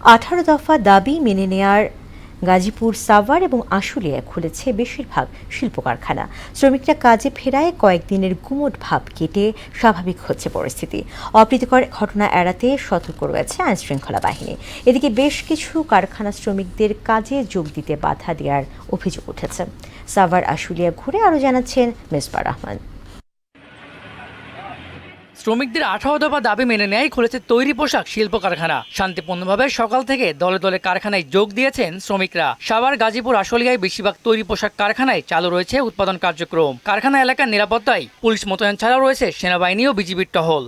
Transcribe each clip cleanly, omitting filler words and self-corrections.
18 দফা দাবি মেনে নেয়ার গাজীপুর, সাভার এবং আশুলিয়ায় খুলেছে বেশিরভাগ শিল্প কারখানা। শ্রমিকরা কাজে ফেরায় কয়েকদিনের গুমোট ভাব কেটে স্বাভাবিক হচ্ছে পরিস্থিতি। অপ্রীতিকর ঘটনা এড়াতে সতর্ক রয়েছে আইনশৃঙ্খলা বাহিনী। এদিকে বেশ কিছু কারখানা শ্রমিকদের কাজে যোগ দিতে বাধা দেওয়ার অভিযোগ উঠেছে। সাভার, আশুলিয়া ঘুরে আরও জানাচ্ছেন মেজবা রহমান। শ্রমিকদের 18 দফা দাবি মেনে নেয় খুলেছে তৈরি পোশাক শিল্প কারখানা। শান্তিপূর্ণভাবে সকাল থেকে দলে দলে কারখানায় যোগ দিয়েছেন শ্রমিকরা। সাভার, গাজীপুর, আশুলিয়ায় বেশিরভাগ তৈরি পোশাক কারখানায় চালু রয়েছে উৎপাদন কার্যক্রম। কারখানা এলাকার নিরাপত্তায় পুলিশ মোতায়েন ছাড়াও রয়েছে সেনাবাহিনী ও বিজিবির টহল।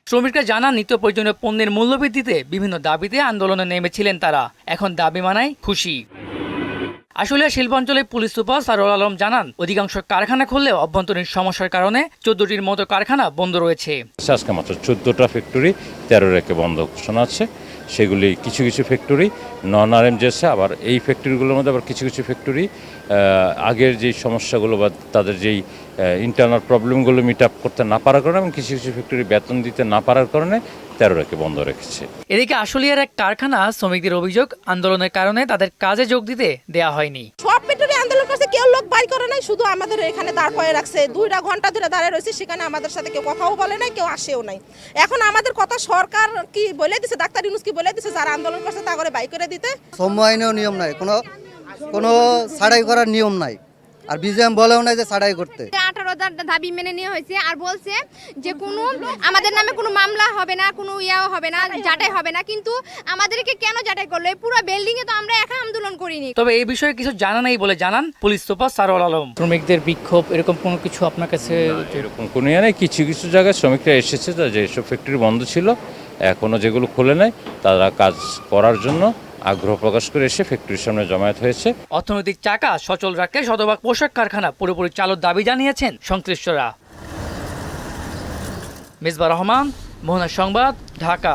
শ্রমিকরা জানান, নিত্য প্রয়োজনীয় পণ্যের মূল্যবৃদ্ধিতে বিভিন্ন দাবিতে আন্দোলনে নেমেছিলেন তারা। এখন দাবি মানায় খুশি। আশুলিয়া শিল্পাঞ্চলে পুলিশ সুপার সারোয়ার আলম জানান, অধিকাংশ কারখানা খুললেও অভ্যন্তরীণ সমস্যার কারণে 14টির মতো কারখানা বন্ধ রয়েছে। আজকে মাত্র 14টা ফ্যাক্টরি 13 রেখে বন্ধ ঘোষণা আছে। সেগুলি কিছু কিছু ফ্যাক্টরি নন আরএমজেসে, আবার এই ফ্যাক্টরিগুলোর মধ্যে আবার কিছু কিছু ফ্যাক্টরি আগের যেই সমস্যাগুলো বা তাদের যেই ইন্টারনাল প্রবলেমগুলো মিট আপ করতে না পারার কারণে এবং কিছু কিছু ফ্যাক্টরি বেতন দিতে না পারার কারণে 13 রেখে বন্ধ রেখেছে। এদিকে আশুলিয়ার এক কারখানা শ্রমিকদের অভিযোগ, আন্দোলনের কারণে তাদের কাজে যোগ দিতে দেয়া হয়নি। সব ফ্যাক্টরি আন্দোলন করছে, কেউ লোক বাইর করে নাই, শুধু আমাদের এখানে দাঁড় করে রাখছে। 2 ঘন্টা ধরে দাঁড়িয়ে রয়েছে, সেখানে আমাদের সাথে কেউ কথাও বলে নাই, কেউ আসেও নাই। এখন আমাদের কথা সরকার কি বলে দিছে, ডাক্তার ইউনূস কি বলে দিছে, যারা আন্দোলন করছে তা করে বাইর করে দিতে। শ্রম আইনেও নিয়ম নাই, কোনো ছাড়াই করার নিয়ম নাই, আর বিজিএম বলেও নাই যে ছাড়াই করতে। 18 দাবি মেনে নেওয়া হয়েছে, আর বলছে যে কোনো আমাদের নামে কোনো মামলা হবে না, কোনো ইয়াও হবে না, যাটাই হবে না। কিন্তু আমাদেরকে কেন যাটাই করলো? পুরো বিল্ডিং এ তো আমরা একা আন্দোলন করিনি। তবে এই বিষয়ে কিছু জানা নেই বলে জানান পুলিশ সুপার সারোয়ার আলম। শ্রমিকদের বিক্ষোভ এরকম কোনো কিছু আপনার কাছে? এরকম কোনো ইয়ে নেই। কিছু কিছু জায়গায় শ্রমিকরা এসেছে, যেসব ফ্যাক্টরি বন্ধ ছিল এখনও যেগুলো খুলে নেয়, তারা কাজ করার জন্য আগ্রহ প্রকাশ করে এসে ফ্যাক্টরির সামনে জমায়েত হয়েছে। অর্থনৈতিক চাকা সচল রাখতে শতভাগ পোশাক কারখানা পুরোপুরি চালুর দাবি জানিয়েছেন সংশ্লিষ্টরা। মেজবা রহমান, মোহনা সংবাদ, ঢাকা।